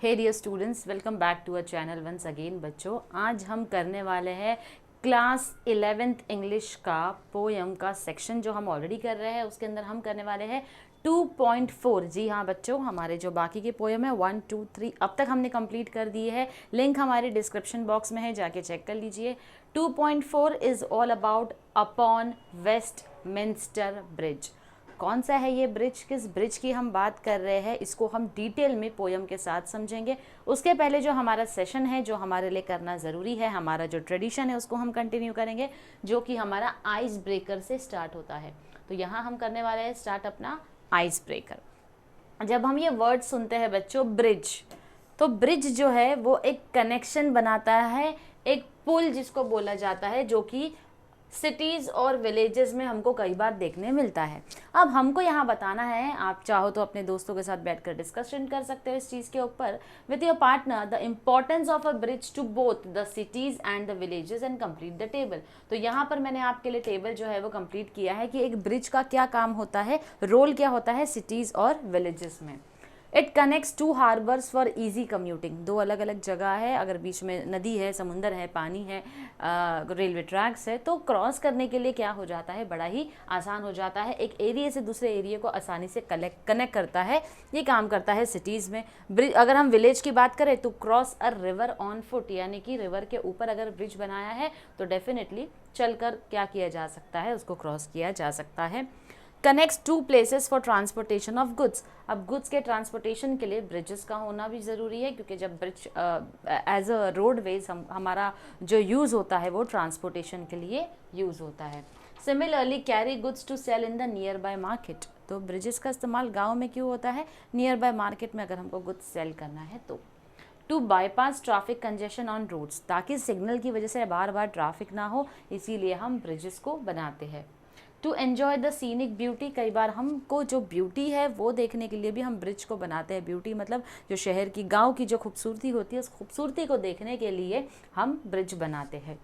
Hey dear students, welcome back to a channel once again. बच्चों, आज हम करने वाले हैं क्लास 11th इंग्लिश का पोयम का सेक्शन जो हम ऑलरेडी कर रहे हैं। उसके अंदर हम करने वाले हैं 2.4। जी हाँ बच्चों, हमारे जो बाकी के पोयम है 1, 2, 3 अब तक हमने कंप्लीट कर दिए है। लिंक हमारे डिस्क्रिप्शन बॉक्स में है, जाके चेक कर लीजिए। 2.4 is all about upon Westminster bridge. कौन सा है ये ब्रिज, किस ब्रिज की हम बात कर रहे हैं, इसको हम डिटेल में पोयम के साथ समझेंगे। उसके पहले जो हमारा सेशन है, जो हमारे लिए करना ज़रूरी है, हमारा जो ट्रेडिशन है उसको हम कंटिन्यू करेंगे, जो कि हमारा आइस ब्रेकर से स्टार्ट होता है। तो यहाँ हम करने वाले हैं स्टार्ट अपना आइस ब्रेकर। जब हम ये वर्ड सुनते हैं बच्चों ब्रिज, तो ब्रिज जो है वो एक कनेक्शन बनाता है, एक पुल जिसको बोला जाता है, जो कि सिटीज़ और विलेजेस में हमको कई बार देखने मिलता है। अब हमको यहाँ बताना है, आप चाहो तो अपने दोस्तों के साथ बैठकर डिस्कशन कर सकते हो इस चीज़ के ऊपर with your partner, the importance of a bridge to both the cities and the villages and complete the table. तो यहाँ पर मैंने आपके लिए टेबल जो है वो कंप्लीट किया है कि एक ब्रिज का क्या काम होता है, रोल क्या होता है सिटीज़ और विलेजेस में। It connects to harbours for easy commuting. दो अलग अलग जगह है, अगर बीच में नदी है, समुंदर है, पानी है, रेलवे ट्रैक्स है, तो क्रॉस करने के लिए क्या हो जाता है, बड़ा ही आसान हो जाता है। एक एरिया से दूसरे एरिया को आसानी से कनेक्ट करता है, ये काम करता है सिटीज़ में। ब्रिज, अगर हम विलेज की बात करें तो cross a river on foot, यानी कि रिवर के ऊपर अगर ब्रिज बनाया है तो डेफिनेटली चलकर क्या किया जा सकता है, उसको क्रॉस किया जा सकता है। Connects to places for transportation of goods. अब गुड्स के ट्रांसपोर्टेशन के लिए ब्रिजेस का होना भी ज़रूरी है, क्योंकि जब ब्रिज एज अ रोडवेज हमारा जो यूज़ होता है वो ट्रांसपोर्टेशन के लिए यूज़ होता है। Similarly carry goods to sell in the nearby market. तो ब्रिजेस का इस्तेमाल गाँव में क्यों होता है, नियर बाय मार्केट में अगर हमको गुड्स सेल करना है तो। To bypass traffic congestion on roads, ताकि सिग्नल की वजह से बार बार ट्रैफिक ना हो, इसीलिए हम ब्रिजेस को बनाते हैं। To enjoy the scenic beauty, कई बार हमको जो ब्यूटी है वो देखने के लिए भी हम ब्रिज को बनाते हैं। ब्यूटी मतलब जो शहर की, गांव की जो खूबसूरती होती है, उस खूबसूरती को देखने के लिए हम ब्रिज बनाते हैं।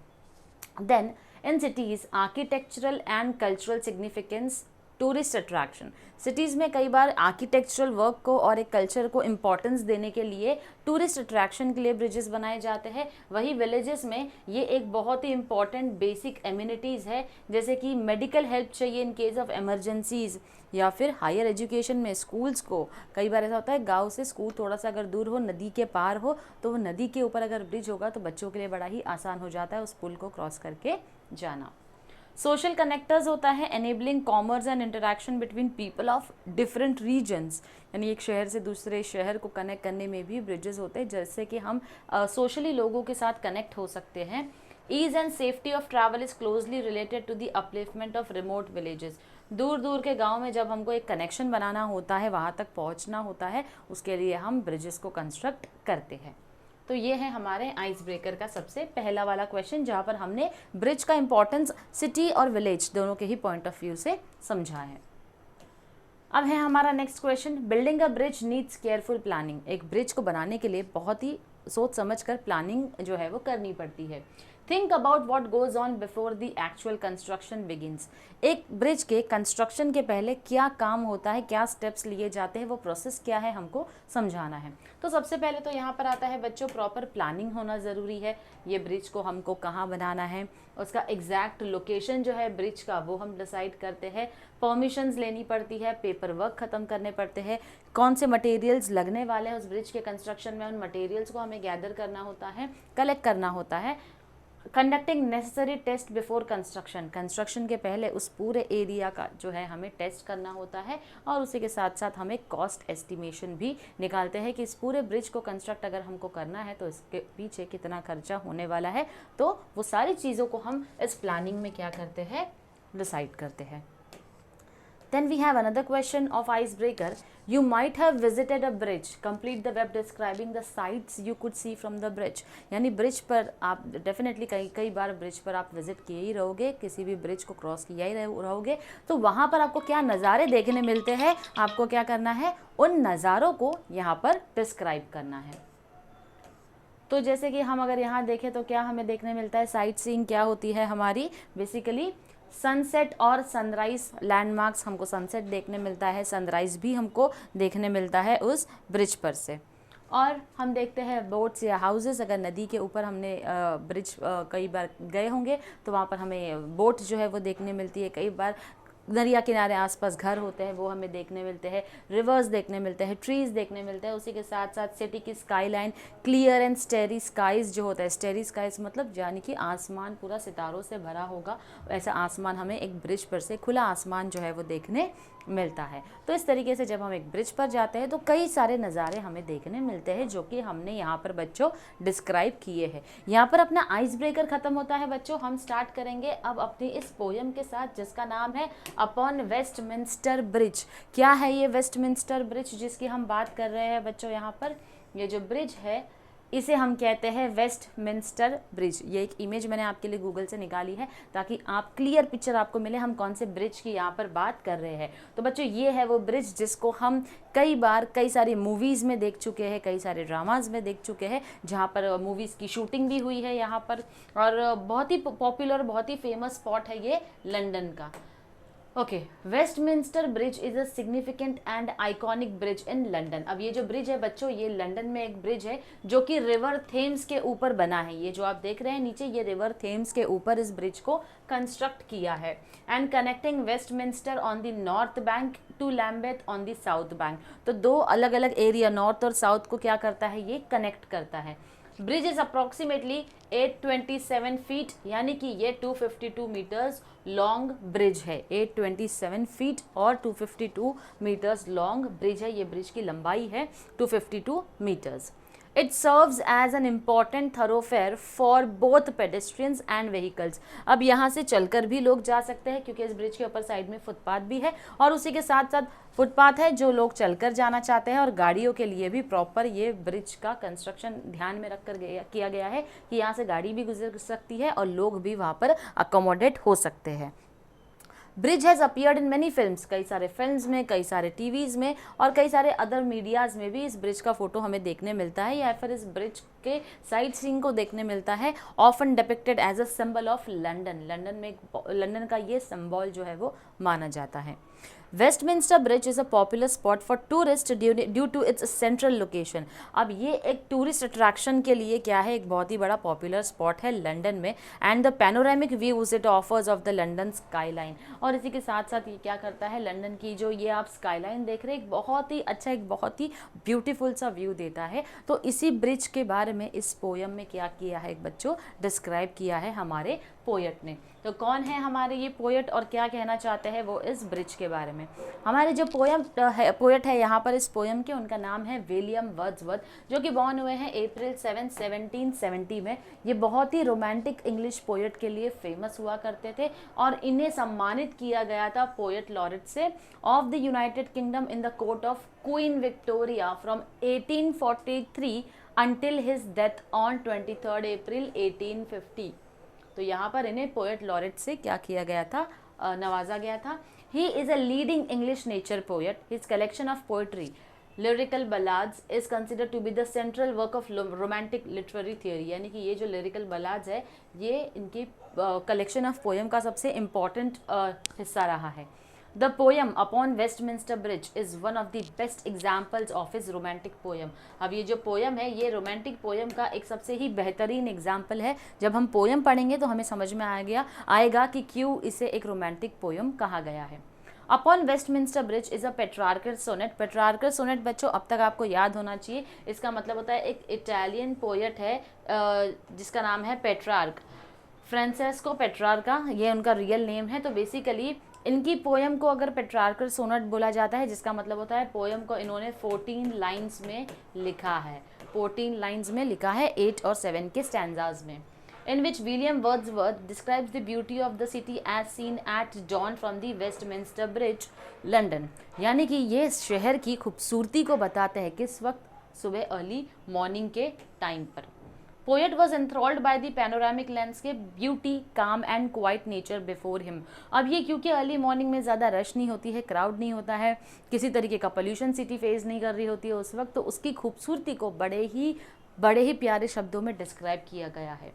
Then in cities architectural and cultural significance, tourist attraction. Cities में कई बार आर्किटेक्चरल वर्क को और एक कल्चर को इम्पॉर्टेंस देने के लिए टूरिस्ट अट्रैक्शन के लिए ब्रिजेस बनाए जाते हैं। वही विलेजेस में ये एक बहुत ही इंपॉर्टेंट बेसिक एम्यूनिटीज़ है, जैसे कि मेडिकल हेल्प चाहिए इन केस ऑफ इमरजेंसीज़, या फिर हायर एजुकेशन में स्कूल्स को, कई बार ऐसा होता है गांव से स्कूल थोड़ा सा अगर दूर हो, नदी के पार हो, तो वो नदी के ऊपर अगर ब्रिज होगा तो बच्चों के लिए बड़ा ही आसान हो जाता है उस पुल को क्रॉस करके जाना। सोशल कनेक्टर्स होता है, enabling commerce and interaction between people of different regions, यानी एक शहर से दूसरे शहर को कनेक्ट करने में भी ब्रिजेस होते हैं, जैसे कि हम सोशली लोगों के साथ कनेक्ट हो सकते हैं। Ease and safety of travel is closely related to the upliftment of remote villages. दूर दूर के गांव में जब हमको एक कनेक्शन बनाना होता है, वहाँ तक पहुँचना होता है, उसके लिए हम ब्रिजेस को कंस्ट्रक्ट करते हैं। तो ये है हमारे आइस ब्रेकर का सबसे पहला वाला क्वेश्चन, जहाँ पर हमने ब्रिज का इंपॉर्टेंस सिटी और विलेज दोनों के ही पॉइंट ऑफ व्यू से समझा है। अब है हमारा नेक्स्ट क्वेश्चन, बिल्डिंग अ ब्रिज नीड्स केयरफुल प्लानिंग। एक ब्रिज को बनाने के लिए बहुत ही सोच समझ कर प्लानिंग जो है वो करनी पड़ती है। Think about what goes on before the actual construction begins. एक ब्रिज के कंस्ट्रक्शन के पहले क्या काम होता है, क्या स्टेप्स लिए जाते हैं, वो प्रोसेस क्या है, हमको समझाना है। तो सबसे पहले तो यहाँ पर आता है बच्चों, प्रॉपर प्लानिंग होना ज़रूरी है। ये ब्रिज को हमको कहाँ बनाना है, उसका एग्जैक्ट लोकेशन जो है ब्रिज का वो हम डिसाइड करते हैं। परमिशंस लेनी पड़ती है, पेपर वर्क ख़त्म करने पड़ते हैं, कौन से मटेरियल्स लगने वाले हैं उस ब्रिज के कंस्ट्रक्शन में, उन मटेरियल्स को हमें गैदर करना होता है, कलेक्ट करना होता है। Conducting necessary test before construction, construction के पहले उस पूरे एरिया का जो है हमें टेस्ट करना होता है, और उसी के साथ साथ हमें कॉस्ट एस्टिमेशन भी निकालते हैं कि इस पूरे ब्रिज को कंस्ट्रक्ट अगर हमको करना है तो इसके पीछे कितना खर्चा होने वाला है। तो वो सारी चीज़ों को हम इस प्लानिंग में क्या करते हैं, डिसाइड करते हैं। Then we have another question of icebreaker. You might have visited a bridge. Complete the web describing the sights you could see from the bridge. यानी ब्रिज पर आप डेफिनेटली कई बार ब्रिज पर आप विजिट किए ही रहोगे, किसी भी ब्रिज को क्रॉस किया ही रहोगे, तो वहाँ पर आपको क्या नज़ारे देखने मिलते हैं, आपको क्या करना है, उन नज़ारों को यहाँ पर डिस्क्राइब करना है। तो जैसे कि हम अगर यहाँ देखें तो क्या हमें देखने मिलता है, साइट सीइंग क्या होती है हमारी, बेसिकली सनसेट और सनराइज लैंडमार्क्स, हमको सनसेट देखने मिलता है, सनराइज भी हमको देखने मिलता है उस ब्रिज पर से। और हम देखते हैं बोट्स या हाउसेस, अगर नदी के ऊपर हमने ब्रिज कई बार गए होंगे तो वहाँ पर हमें बोट जो है वो देखने मिलती है। कई बार दरिया किनारे आसपास घर होते हैं वो हमें देखने मिलते हैं, रिवर्स देखने मिलते हैं, ट्रीज़ देखने मिलते हैं। उसी के साथ साथ सिटी की skyline, clear and starry skies जो होता है, स्टेरी स्काइज मतलब यानी कि आसमान पूरा सितारों से भरा होगा, ऐसा आसमान हमें एक ब्रिज पर से, खुला आसमान जो है वो देखने मिलता है। तो इस तरीके से जब हम एक ब्रिज पर जाते हैं तो कई सारे नज़ारे हमें देखने मिलते हैं जो कि हमने यहाँ पर बच्चों डिस्क्राइब किए हैं। यहाँ पर अपना आइस ब्रेकर ख़त्म होता है बच्चों। हम स्टार्ट करेंगे अब अपनी इस पोयम के साथ जिसका नाम है अपॉन वेस्टमिंस्टर ब्रिज। क्या है ये वेस्टमिंस्टर ब्रिज जिसकी हम बात कर रहे हैं बच्चों? यहाँ पर ये जो ब्रिज है इसे हम कहते हैं वेस्टमिंस्टर ब्रिज। ये एक इमेज मैंने आपके लिए गूगल से निकाली है ताकि आप क्लियर पिक्चर आपको मिले हम कौन से ब्रिज की यहाँ पर बात कर रहे हैं। तो बच्चों ये है वो ब्रिज जिसको हम कई बार कई सारी मूवीज़ में देख चुके हैं, कई सारे ड्रामाज में देख चुके हैं, जहाँ पर मूवीज़ की शूटिंग भी हुई है यहाँ पर। और बहुत ही पॉपुलर, बहुत ही फेमस स्पॉट है ये लंदन का। Okay, Westminster bridge is a significant and iconic bridge in London. अब ये जो ब्रिज है बच्चों, ये लंदन में एक ब्रिज है जो कि रिवर थेम्स के ऊपर बना है। ये जो आप देख रहे हैं नीचे, ये रिवर थेम्स के ऊपर इस ब्रिज को कंस्ट्रक्ट किया है। And connecting Westminster on the north bank to Lambeth on the south bank. तो दो अलग अलग एरिया, नॉर्थ और साउथ को क्या करता है, ये कनेक्ट करता है। ब्रिज इज अप्रोक्सीमेटली 827 फीट, यानी कि ये 252 मीटर्स लॉन्ग ब्रिज है। 827 फीट और 252 मीटर्स लॉन्ग ब्रिज है। ये ब्रिज की लंबाई है 252 meters. It serves as an important thoroughfare for both pedestrians and vehicles. अब यहाँ से चलकर भी लोग जा सकते हैं क्योंकि इस ब्रिज के ऊपर साइड में फुटपाथ भी है, और उसी के साथ साथ फुटपाथ है जो लोग चलकर जाना चाहते हैं, और गाड़ियों के लिए भी प्रॉपर ये ब्रिज का कंस्ट्रक्शन ध्यान में रखकर किया गया है कि यहाँ से गाड़ी भी गुजर सकती है और लोग भी वहाँ पर अकोमोडेट हो सकते हैं। Bridge has appeared in many films, कई सारे फिल्म्स में, कई सारे टीवीज़ में और कई सारे अदर मीडियाज़ में भी इस ब्रिज का फोटो हमें देखने मिलता है, या फिर इस ब्रिज के साइट सीइंग को देखने मिलता है। Often depicted as a symbol of London, London का ये सिंबल जो है वो माना जाता है। Westminster bridge is a popular spot for tourist due to its central location. अब ये एक टूरिस्ट अट्रैक्शन के लिए क्या है, एक बहुत ही बड़ा पॉपुलर स्पॉट है लंदन में। And the panoramic views it offers of the London sky line. और इसी के साथ साथ ये क्या करता है, लंदन की जो ये आप स्काई लाइन देख रहे हैं, एक बहुत ही अच्छा, एक बहुत ही ब्यूटीफुल सा व्यू देता है। तो इसी ब्रिज के बारे में इस पोयम में क्या किया है बच्चों, डिस्क्राइब किया है हमारे पोएट ने। तो कौन है हमारे ये पोएट और क्या कहना चाहते हैं वो इस ब्रिज के बारे में? हमारे जो पोएट है यहाँ पर इस पोयम के, उनका नाम है विलियम वर्ड्सवर्थ, जो कि बॉर्न हुए हैं अप्रैल 7, 1770 में। ये बहुत ही रोमांटिक इंग्लिश पोएट के लिए फेमस हुआ करते थे और इन्हें सम्मानित किया गया था पोएट लॉरेट से of the United kingdom in the court of queen Victoria from 1843 until his death on 23rd April 1850। तो यहाँ पर इन्हें पोएट लॉरेट से क्या किया गया था, नवाजा गया था। He is a leading English nature poet. His collection of poetry lyrical ballads is considered to be the central work of romantic literary theory. यानी कि ये जो लिरिकल बलाड्स है ये इनकी कलेक्शन ऑफ पोएम का सबसे इम्पॉर्टेंट हिस्सा रहा है। The poem upon Westminster Bridge is one of the best examples of his romantic poem। अब ये जो पोयम है ये रोमांटिक पोयम का एक सबसे ही बेहतरीन एग्जाम्पल है। जब हम पोयम पढ़ेंगे तो हमें समझ में आएगा कि क्यों इसे एक रोमांटिक पोयम कहा गया है। Upon Westminster bridge is a Petrarchan sonnet. Petrarchan sonnet बच्चों अब तक आपको याद होना चाहिए, इसका मतलब होता है एक इटालियन पोएट है जिसका नाम है पेट्रार्क, फ्रांसेस्को पेट्रार्का, ये उनका रियल नेम है। तो बेसिकली इनकी पोयम को अगर पेट्रार्कल सोनेट बोला जाता है, जिसका मतलब होता है पोयम को इन्होंने 14 लाइन्स में लिखा है। 14 लाइन्स में लिखा है, 8 और 7 के स्टैंजाज में। in which William Wordsworth describes the beauty of the city as seen at dawn from the Westminster Bridge, London। यानी कि ये शहर की खूबसूरती को बताते हैं किस वक्त, सुबह अर्ली मॉर्निंग के टाइम पर। Poet was enthralled by the panoramic landscape, beauty, calm and quiet nature before him। अब ये क्योंकि अर्ली मॉर्निंग में ज़्यादा रश नहीं होती है, क्राउड नहीं होता है, किसी तरीके का पोल्यूशन सिटी फेस नहीं कर रही होती है उस वक्त, तो उसकी खूबसूरती को बड़े ही प्यारे शब्दों में डिस्क्राइब किया गया है।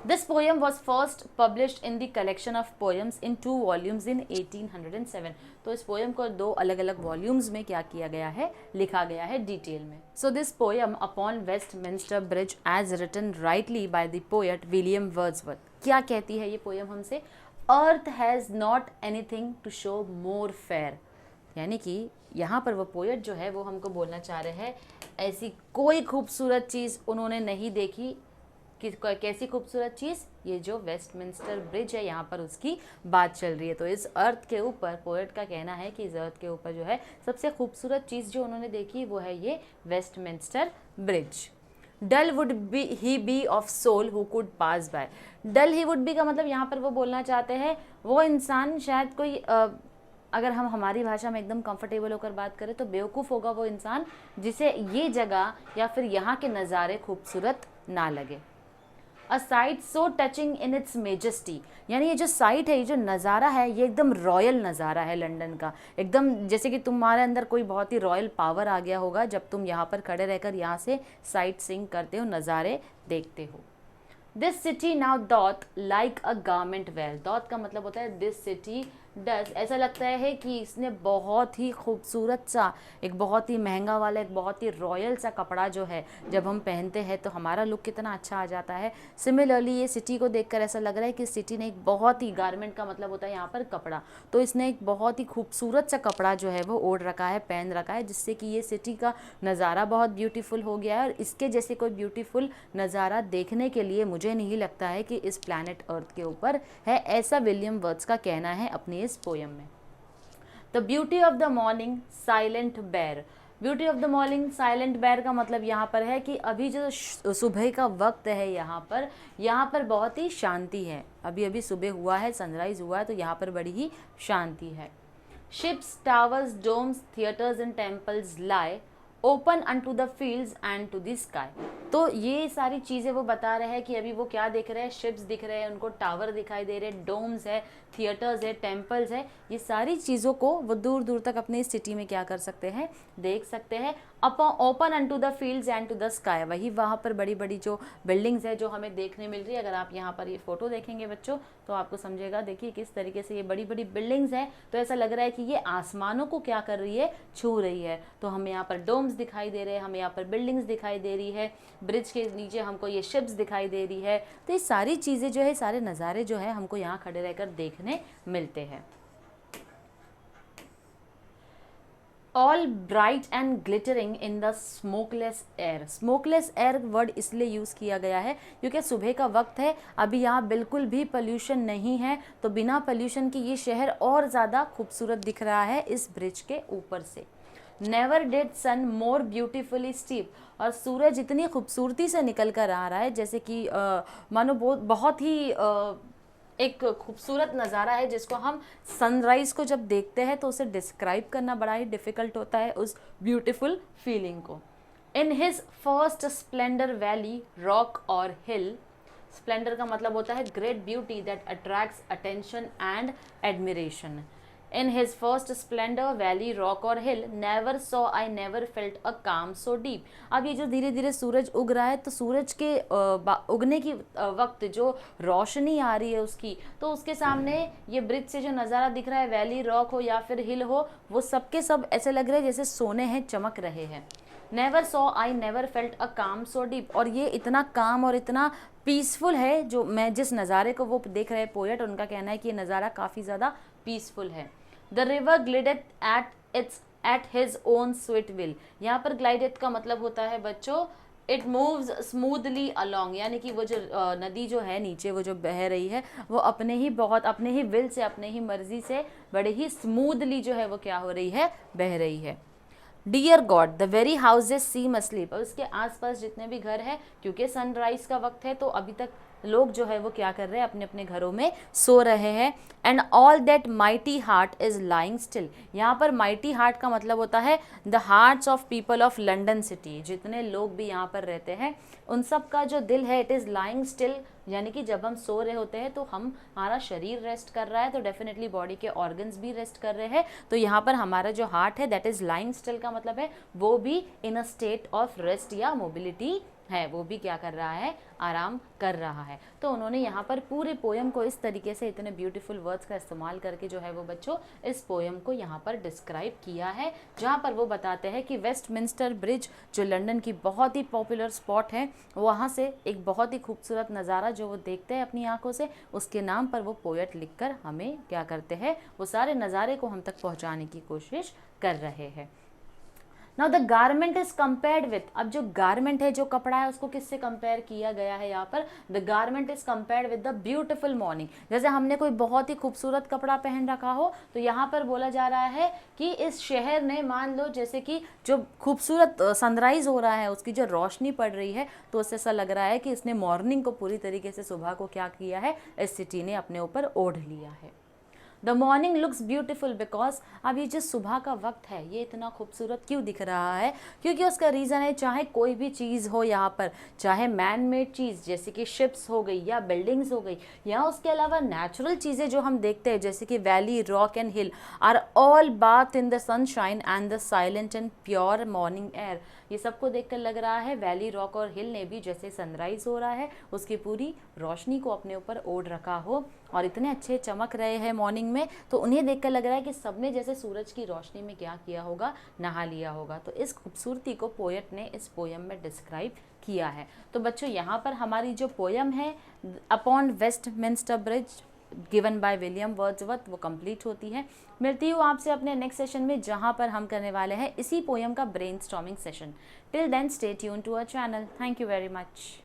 This poem was first published in the collection of poems in 2 volumes in 1807. तो इस पोएम को 2 अलग अलग वॉल्यूम्स में क्या किया गया है, लिखा गया है डिटेल में. So this poem upon Westminster Bridge as written rightly by the poet William Wordsworth. क्या कहती है ये पोएम हमसे? Earth has not anything to show more fair. यानी कि यहाँ पर वो पोएट जो है वो हमको बोलना चाह रहे हैं ऐसी कोई खूबसूरत चीज़ उन्होंने नहीं देखी. कैसी खूबसूरत चीज़? ये जो वेस्टमिंस्टर ब्रिज है यहाँ पर उसकी बात चल रही है. तो इस अर्थ के ऊपर पोएट का कहना है कि इस अर्थ के ऊपर जो है सबसे खूबसूरत चीज़ जो उन्होंने देखी वो है ये Westminster bridge. Dull would be he be of soul who could pass by. Dull he would be का मतलब यहाँ पर वो बोलना चाहते हैं वो इंसान शायद कोई अगर हम हमारी भाषा में एकदम कंफर्टेबल होकर बात करें तो बेवकूफ़ होगा वो इंसान जिसे ये जगह या फिर यहाँ के नज़ारे खूबसूरत ना लगे. A sight so touching in its majesty. यानी ये जो साइट है, ये जो नज़ारा है, ये एकदम रॉयल नज़ारा है लंदन का. एकदम जैसे कि तुम्हारे अंदर कोई बहुत ही रॉयल पावर आ गया होगा जब तुम यहाँ पर खड़े रहकर यहाँ से साइट सीइंग करते हो, नज़ारे देखते हो. This city now doth like a garment wear. Doth का मतलब होता है दिस सिटी डस. ऐसा लगता है कि इसने बहुत ही खूबसूरत सा, एक बहुत ही महंगा वाला, एक बहुत ही रॉयल सा कपड़ा जो है जब हम पहनते हैं तो हमारा लुक कितना अच्छा आ जाता है. सिमिलरली ये सिटी को देखकर ऐसा लग रहा है कि सिटी ने एक बहुत ही, गारमेंट का मतलब होता है यहाँ पर कपड़ा, तो इसने एक बहुत ही खूबसूरत सा कपड़ा जो है वो ओढ़ रखा है, पहन रखा है, जिससे कि ये सिटी का नज़ारा बहुत ब्यूटीफुल हो गया है. और इसके जैसे कोई ब्यूटीफुल नज़ारा देखने के लिए मुझे नहीं लगता है कि इस प्लैनेट अर्थ के ऊपर है, ऐसा विलियम वर्ड्स का कहना है अपनी इस पोएम में. The beauty of the morning silent bare. Beauty of the morning silent bare का मतलब यहाँ पर है कि अभी जो सुबह का वक्त है यहाँ पर बहुत ही शांति है. अभी अभी सुबह हुआ है, सनराइज हुआ है, तो यहाँ पर बड़ी ही शांति है. Ships, towers, domes, theatres and temples lie open unto the fields and to the sky. तो ये सारी चीज़ें वो बता रहे हैं कि अभी वो क्या देख रहे हैं, शिप्स दिख रहे हैं उनको, टावर दिखाई दे रहे हैं, डोम्स है, थिएटर्स है, टेम्पल्स है. ये सारी चीज़ों को वो दूर दूर तक अपने इस सिटी में क्या कर सकते हैं, देख सकते हैं. Open unto the fields and to the sky. वही वहाँ पर बड़ी बड़ी जो बिल्डिंग्स है जो हमें देखने मिल रही है. अगर आप यहाँ पर ये फ़ोटो देखेंगे बच्चों तो आपको समझेगा. देखिए किस तरीके से ये बड़ी बड़ी बिल्डिंग्स हैं, तो ऐसा लग रहा है कि ये आसमानों को क्या कर रही है, छू रही है. तो हमें यहाँ पर डोम्स दिखाई दे रहे हैं, हमें यहाँ पर बिल्डिंग्स दिखाई दे रही है, ब्रिज के नीचे हमको ये शिप्स दिखाई दे रही है. तो ये सारी चीज़ें जो है, सारे नज़ारे जो है हमको यहाँ खड़े रहकर देखने मिलते हैं. All bright and glittering in the smokeless air. Smokeless air word इसलिए यूज़ किया गया है क्योंकि सुबह का वक्त है, अभी यहाँ बिल्कुल भी पोल्यूशन नहीं है, तो बिना पोल्यूशन की ये शहर और ज़्यादा खूबसूरत दिख रहा है इस ब्रिज के ऊपर से. Never did sun more beautifully steep. और सूरज इतनी खूबसूरती से निकल कर आ रहा है जैसे कि मानो बहुत ही एक खूबसूरत नज़ारा है जिसको हम सनराइज़ को जब देखते हैं तो उसे डिस्क्राइब करना बड़ा ही डिफ़िकल्ट होता है, उस ब्यूटीफुल फीलिंग को. In his first Splendor valley rock और हिल. स्प्लेंडर का मतलब होता है great beauty that attracts attention and admiration. In his first splendor, valley, rock or hill, never saw I never felt a calm so deep. अब ये जो धीरे धीरे सूरज उग रहा है तो सूरज के उगने की वक्त जो रोशनी आ रही है उसकी, तो उसके सामने ये ब्रिज से जो नज़ारा दिख रहा है, वैली, रॉक हो या फिर हिल हो, वो सब के सब ऐसे लग रहे हैं जैसे सोने हैं, चमक रहे हैं. Never saw I never felt a काम सो डीप. और ये इतना काम और इतना पीसफुल है जो मैं जिस नज़ारे को वो देख रहे हैं पोएट, उनका कहना है कि ये नज़ारा काफ़ी ज़्यादा पीसफुल है. The river glided at his own sweet will. यहाँ पर ग्लाइडेड का मतलब होता है बच्चों इट मूव्स स्मूथली अलॉन्ग. यानी कि वो जो नदी जो है नीचे वो जो बह रही है वो अपने ही विल से, अपने ही मर्जी से बड़े ही स्मूथली जो है वो क्या हो रही है, बह रही है. Dear God the very houses seem asleep. और उसके आसपास जितने भी घर हैं, क्योंकि सनराइज का वक्त है तो अभी तक लोग जो है वो क्या कर रहे हैं, अपने अपने घरों में सो रहे हैं. And all that mighty heart is lying still. यहाँ पर माइटी हार्ट का मतलब होता है the hearts of people of London city. जितने लोग भी यहाँ पर रहते हैं उन सब का जो दिल है इट इज़ लाइंग स्टिल. यानी कि जब हम सो रहे होते हैं तो हमारा शरीर रेस्ट कर रहा है, तो डेफिनेटली बॉडी के ऑर्गन्स भी रेस्ट कर रहे हैं. तो यहाँ पर हमारा जो हार्ट है दैट इज़ लाइंग स्टिल का मतलब है वो भी इन अ स्टेट ऑफ रेस्ट या मोबिलिटी है वो भी क्या कर रहा है, आराम कर रहा है। तो उन्होंने यहाँ पर पूरे पोयम को इस तरीके से इतने ब्यूटीफुल वर्ड्स का इस्तेमाल करके जो है वो बच्चों इस पोयम को यहाँ पर डिस्क्राइब किया है, जहाँ पर वो बताते हैं कि वेस्टमिंस्टर ब्रिज जो लंदन की बहुत ही पॉपुलर स्पॉट है, वहाँ से एक बहुत ही खूबसूरत नज़ारा जो वो देखते हैं अपनी आंखों से, उसके नाम पर वो पोएट लिखकर हमें क्या करते हैं, वो सारे नज़ारे को हम तक पहुँचाने की कोशिश कर रहे हैं। Now the garment is compared with, अब जो गारमेंट है, जो कपड़ा है, उसको किससे कंपेयर किया गया है यहाँ पर, the garment is compared with the beautiful morning. जैसे हमने कोई बहुत ही खूबसूरत कपड़ा पहन रखा हो, तो यहाँ पर बोला जा रहा है कि इस शहर ने, मान लो जैसे कि जो खूबसूरत सनराइज हो रहा है, उसकी जो रोशनी पड़ रही है, तो उससे ऐसा लग रहा है कि इसने मॉर्निंग को पूरी तरीके से, सुबह को क्या किया है, इस सिटी ने अपने ऊपर ओढ़ लिया है। The morning looks beautiful because, अब ये जो सुबह का वक्त है ये इतना खूबसूरत क्यों दिख रहा है, क्योंकि उसका रीज़न है, चाहे कोई भी चीज़ हो यहाँ पर, चाहे मैन मेड चीज़ जैसे कि शिप्स हो गई या बिल्डिंग्स हो गई, या उसके अलावा नेचुरल चीज़ें जो हम देखते हैं जैसे कि valley, rock and hill, are all bath in the sunshine and the silent and pure morning air. ये सबको देखकर लग रहा है वैली, रॉक और हिल ने भी जैसे सनराइज हो रहा है उसकी पूरी रोशनी को अपने ऊपर ओढ़ रखा हो, और इतने अच्छे चमक रहे हैं मॉर्निंग में, तो उन्हें देखकर लग रहा है कि सबने जैसे सूरज की रोशनी में क्या किया होगा, नहा लिया होगा। तो इस खूबसूरती को पोएट ने इस पोयम में डिस्क्राइब किया है। तो बच्चों यहाँ पर हमारी जो पोयम है upon Westminster bridge given by William Wordsworth, वो कंप्लीट होती है। मिलती हूँ आपसे अपने नेक्स्ट सेशन में, जहाँ पर हम करने वाले हैं इसी पोयम का brainstorming session. Till then stay tune to our channel. Thank you very much.